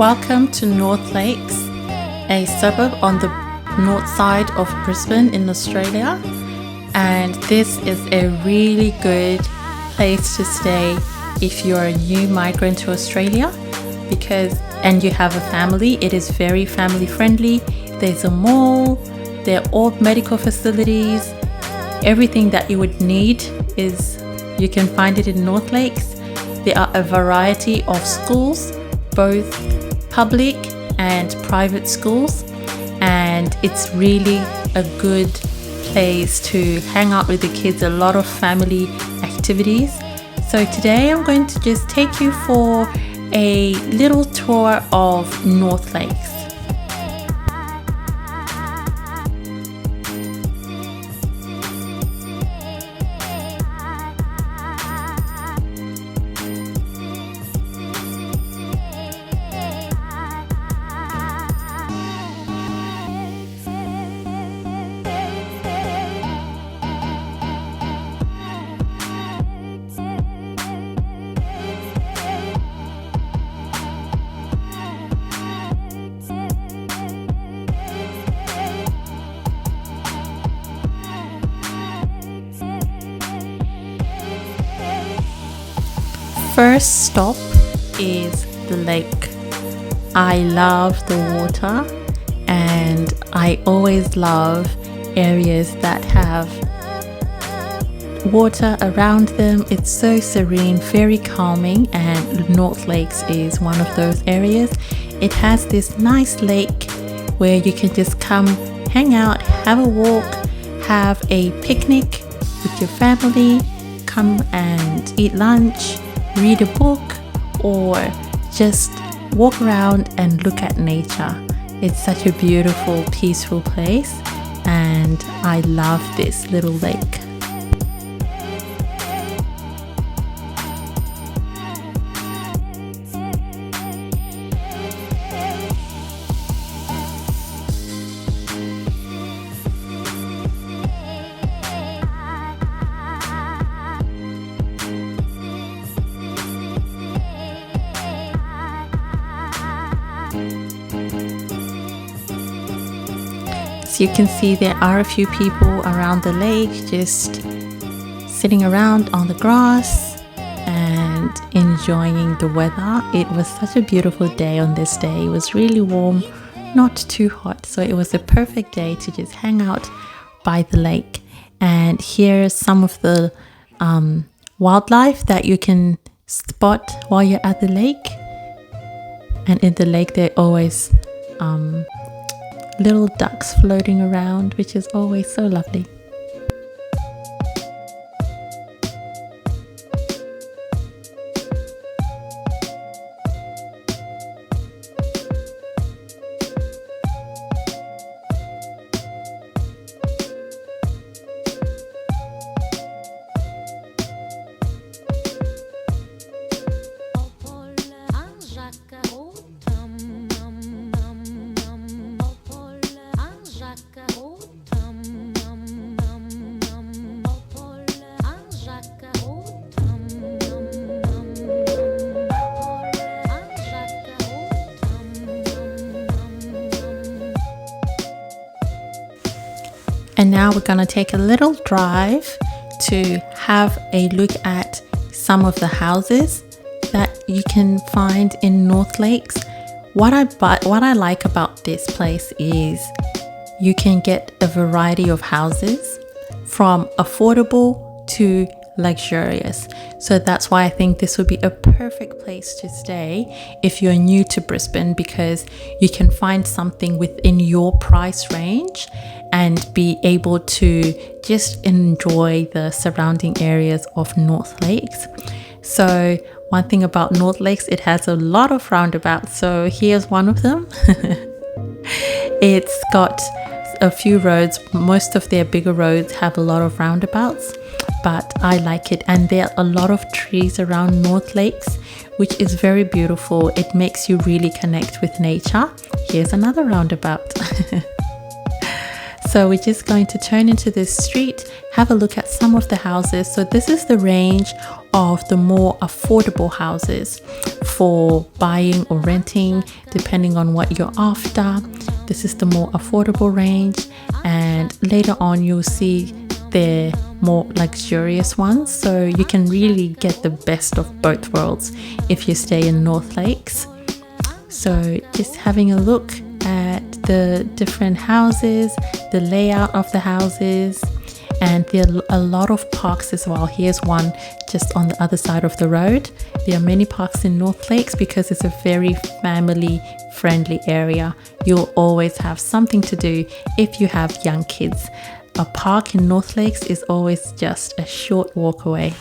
Welcome to North Lakes, a suburb on the north side of Brisbane in Australia. And this is a really good place to stay if you're a new migrant to Australia and you have a family. It is very family friendly. There's a mall, there are all medical facilities. Everything that you would need you can find it in North Lakes. There are a variety of schools, both public and private schools, and it's really a good place to hang out with the kids, a lot of family activities. So today I'm going to just take you for a little tour of North Lakes. First stop is the lake. I love the water, and I always love areas that have water around them. It's so serene, very calming, and North Lakes is one of those areas. It has this nice lake where you can just come hang out, have a walk, have a picnic with your family, come and eat lunch, read a book, or just walk around and look at nature. It's such a beautiful, peaceful place, and I love this little lake. So you can see there are a few people around the lake just sitting around on the grass and enjoying the weather. It was such a beautiful day on this day. It was really warm, not too hot, so it was a perfect day to just hang out by the lake. And here's some of the wildlife that you can spot while you're at the lake. And in the lake there are always little ducks floating around, which is always so lovely. And now we're going to take a little drive to have a look at some of the houses that you can find in North Lakes. What I like about this place is you can get a variety of houses from affordable to luxurious. So that's why I think this would be a perfect place to stay if you're new to Brisbane, because you can find something within your price range and be able to just enjoy the surrounding areas of North Lakes. So one thing about North Lakes, it has a lot of roundabouts. So here's one of them. It's got a few roads. Most of their bigger roads have a lot of roundabouts, but I like it. And there are a lot of trees around North Lakes, which is very beautiful. It makes you really connect with nature. Here's another roundabout. So we're just going to turn into this street, have a look at some of the houses. So this is the range of the more affordable houses for buying or renting, depending on what you're after. This is the more affordable range, and later on you'll see the more luxurious ones. So you can really get the best of both worlds if you stay in North Lakes. So just having a look at the different houses, the layout of the houses, and there are a lot of parks as well. Here's one just on the other side of the road. There are many parks in North Lakes because it's a very family friendly area. You'll always have something to do if you have young kids. A park in North Lakes is always just a short walk away.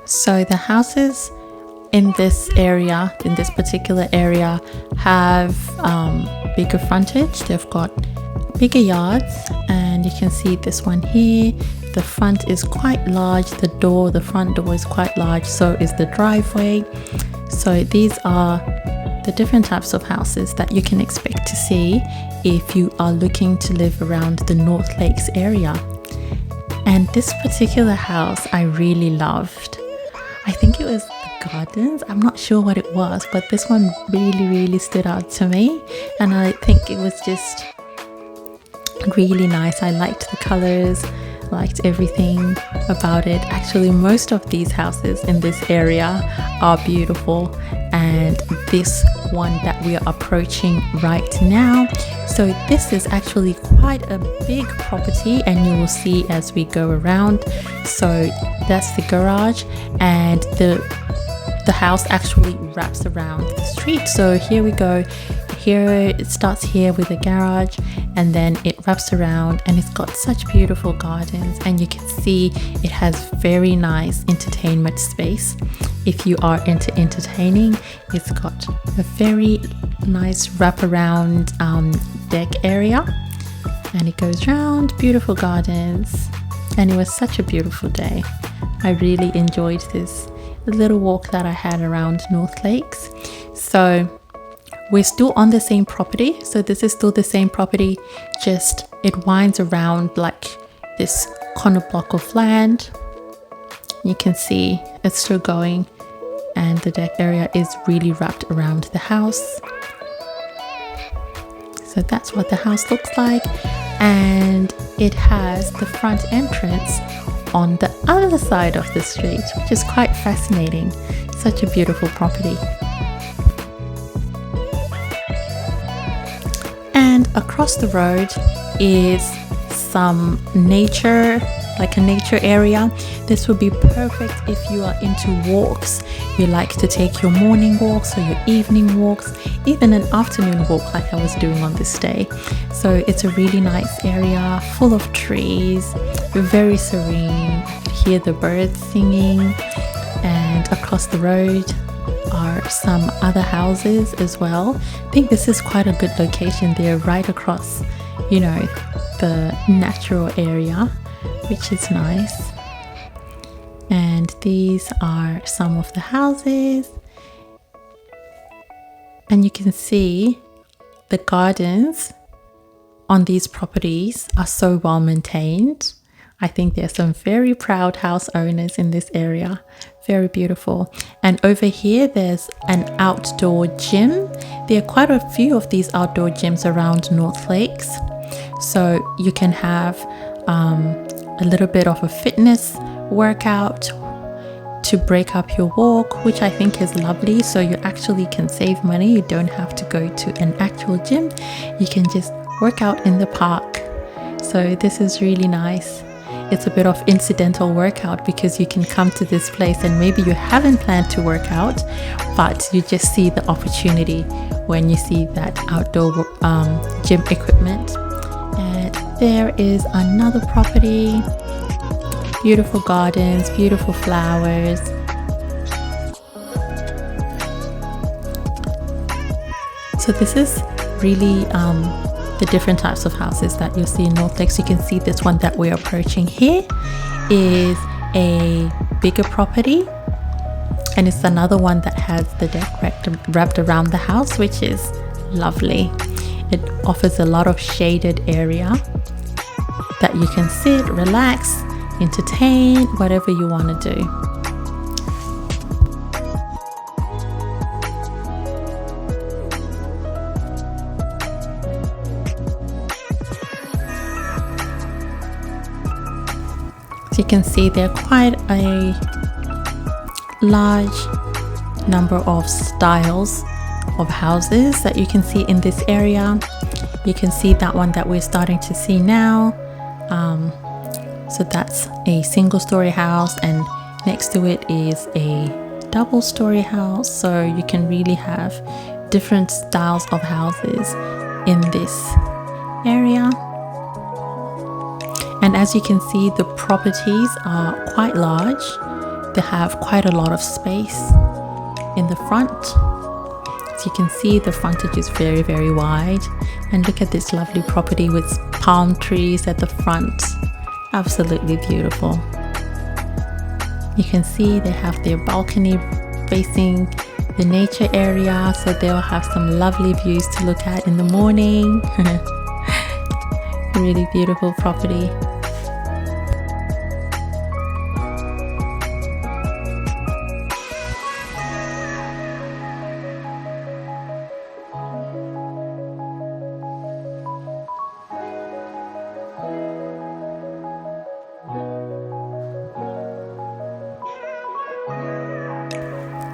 So the houses in this area, in this particular area, have bigger frontage. They've got bigger yards, and you can see this one here. The front is quite large. The front door is quite large. So is the driveway. So these are the different types of houses that you can expect to see if you are looking to live around the North Lakes area. And this particular house I really loved. I think it was the gardens. I'm not sure what it was, but this one really stood out to me, and I think it was just really nice. I liked the colors, liked everything about it. Actually, most of these houses in this area are beautiful, and this one that we are approaching right now, so this is actually quite a big property, and you will see as we go around. So that's the garage, and the house actually wraps around the street. So here we go. Here it starts here with a garage, and then it wraps around, and it's got such beautiful gardens, and you can see it has very nice entertainment space. If you are into entertaining, it's got a very nice wraparound deck area, and it goes round, beautiful gardens, and it was such a beautiful day. I really enjoyed this little walk that I had around North Lakes. So we're still on the same property. So this is still the same property, just it winds around like this corner block of land. You can see it's still going, and the deck area is really wrapped around the house. So that's what the house looks like, and it has the front entrance on the other side of the street, which is quite fascinating. Such a beautiful property. And across the road is some nature, like a nature area. This would be perfect if you are into walks. You like to take your morning walks or your evening walks, even an afternoon walk like I was doing on this day. So it's a really nice area, full of trees, very serene. You could hear the birds singing, and across the road are some other houses as well. I think this is quite a good location. They're right across, you know, the natural area, which is nice. And these are some of the houses, and you can see the gardens on these properties are so well maintained. I think there's some very proud house owners in this area. Very beautiful. And over here there's an outdoor gym. There are quite a few of these outdoor gyms around North Lakes, so you can have a little bit of a fitness workout to break up your walk, which I think is lovely. So you actually can save money. You don't have to go to an actual gym. You can just work out in the park. So this is really nice. It's a bit of incidental workout because you can come to this place and maybe you haven't planned to work out, but you just see the opportunity when you see that outdoor gym equipment. And there is another property. Beautiful gardens, beautiful flowers. So this is really the different types of houses that you'll see in North Lakes. You can see this one that we're approaching here is a bigger property, and it's another one that has the deck wrapped around the house, which is lovely. It offers a lot of shaded area that you can sit, relax, entertain, whatever you want to do. You can see there are quite a large number of styles of houses that you can see in this area. You can see that one that we're starting to see now. So that's a single story house, and next to it is a double story house. So you can really have different styles of houses in this area. And as you can see, the properties are quite large. They have quite a lot of space in the front. As you can see, the frontage is very, very wide. And look at this lovely property with palm trees at the front. Absolutely beautiful. You can see they have their balcony facing the nature area, so they'll have some lovely views to look at in the morning. Really beautiful property.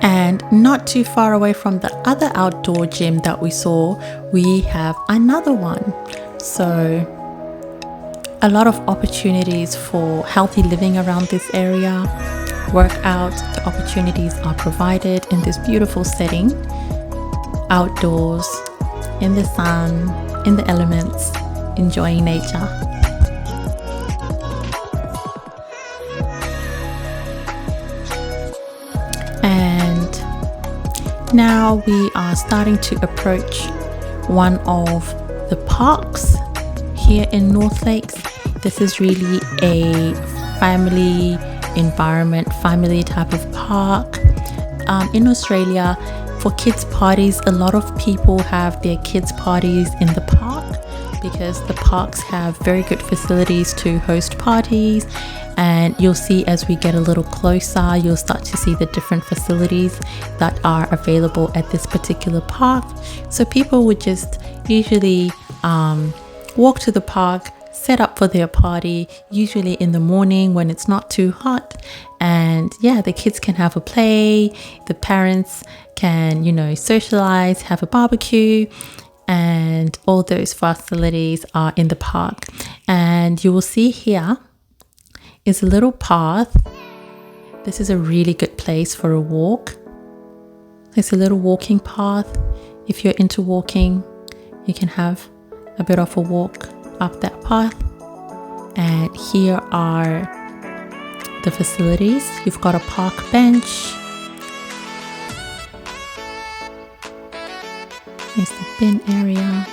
And not too far away from the other outdoor gym that we saw, we have another one. So a lot of opportunities for healthy living around this area. Workout opportunities are provided in this beautiful setting, outdoors, in the sun, in the elements, enjoying nature. And now we are starting to approach one of the parks here in North Lakes. This is really a family environment, family type of park. In Australia, for kids parties, a lot of people have their kids parties in the park because the parks have very good facilities to host parties. And you'll see as we get a little closer, you'll start to see the different facilities that are available at this particular park. So people would just usually walk to the park, set up for their party, usually in the morning when it's not too hot. And yeah, the kids can have a play, the parents can, socialize, have a barbecue, and all those facilities are in the park. And you will see here is a little path. This is a really good place for a walk. It's a little walking path. If you're into walking, you can have a bit of a walk up that path. And here are the facilities. You've got a park bench. There's the bin area.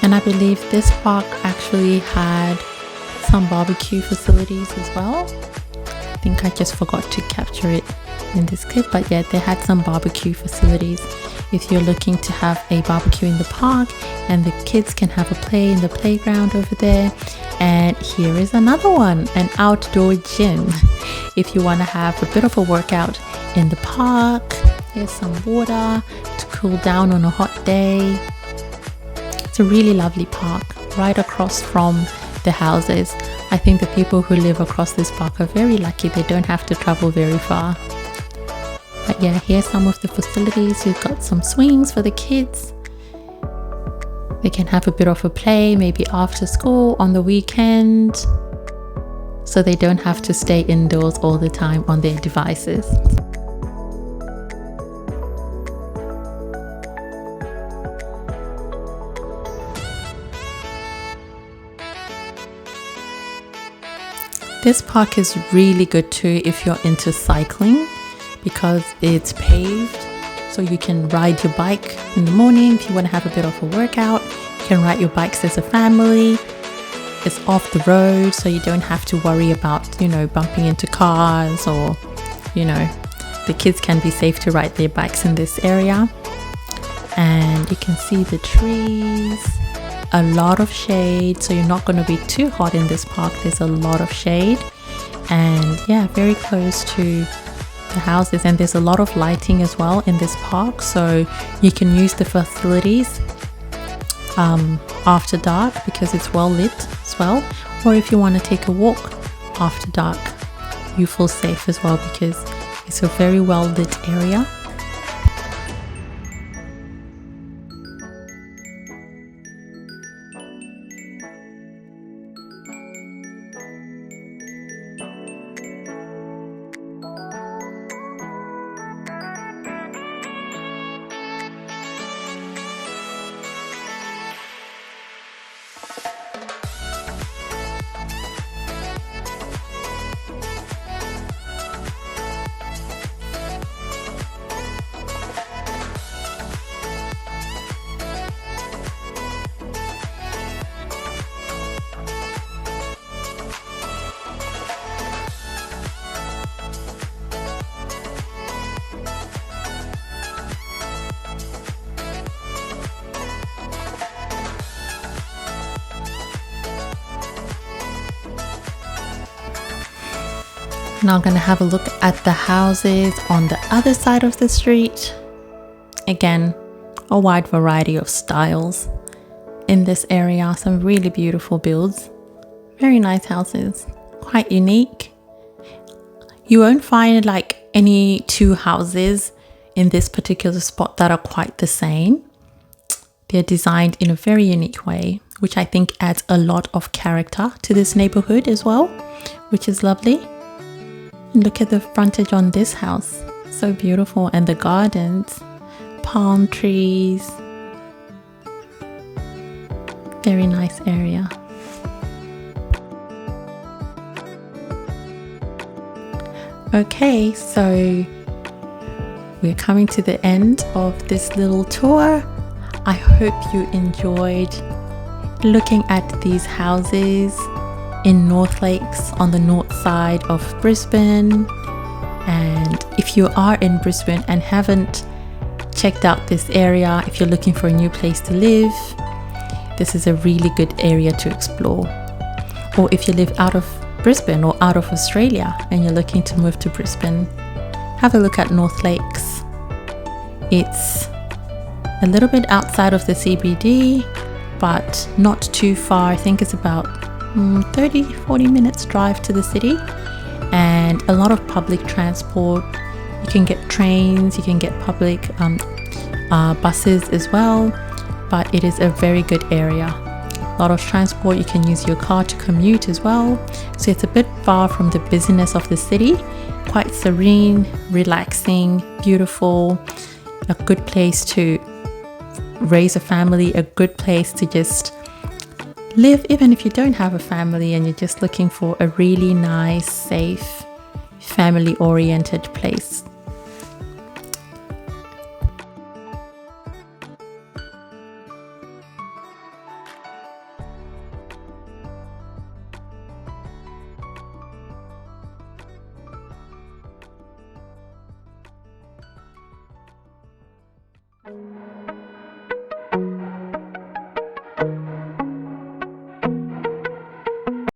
And I believe this park actually had some barbecue facilities as well. I think I just forgot to capture it in this clip, but yeah, they had some barbecue facilities if you're looking to have a barbecue in the park, and the kids can have a play in the playground over there. And here is another one, an outdoor gym. If you want to have a bit of a workout in the park, here's some water to cool down on a hot day. It's a really lovely park right across from the houses. I think the people who live across this park are very lucky. They don't have to travel very far. But yeah, here's some of the facilities. You've got some swings for the kids. They can have a bit of a play, maybe after school, on the weekend, so they don't have to stay indoors all the time on their devices. This park is really good too if you're into cycling, because it's paved, so you can ride your bike in the morning if you want to have a bit of a workout. You can ride your bikes as a family. It's off the road, so you don't have to worry about, bumping into cars, or, the kids can be safe to ride their bikes in this area. And you can see the trees, a lot of shade, so you're not going to be too hot in this park. There's a lot of shade, and yeah, very close to the houses, and there's a lot of lighting as well in this park, so you can use the facilities after dark because it's well lit as well. Or if you want to take a walk after dark, you feel safe as well because it's a very well lit area. Now I'm going to have a look at the houses on the other side of the street. Again, a wide variety of styles in this area. Some really beautiful builds. Very nice houses. Quite unique. You won't find like any two houses in this particular spot that are quite the same. They're designed in a very unique way, which I think adds a lot of character to this neighborhood as well, which is lovely. Look at the frontage on this house. So beautiful. And the gardens, palm trees. Very nice area. Okay, so we're coming to the end of this little tour. I hope you enjoyed looking at these houses in North Lakes on the north side of Brisbane. And if you are in Brisbane and haven't checked out this area, if you're looking for a new place to live, this is a really good area to explore. Or if you live out of Brisbane or out of Australia and you're looking to move to Brisbane, have a look at North Lakes. It's a little bit outside of the CBD, but not too far. I think it's about 30-40 minutes drive to the city, and a lot of public transport. You can get trains, you can get public buses as well, but it is a very good area. A lot of transport. You can use your car to commute as well, so it's a bit far from the busyness of the city. Quite serene, relaxing, beautiful, a good place to raise a family, a good place to just live even if you don't have a family and you're just looking for a really nice, safe, family-oriented place.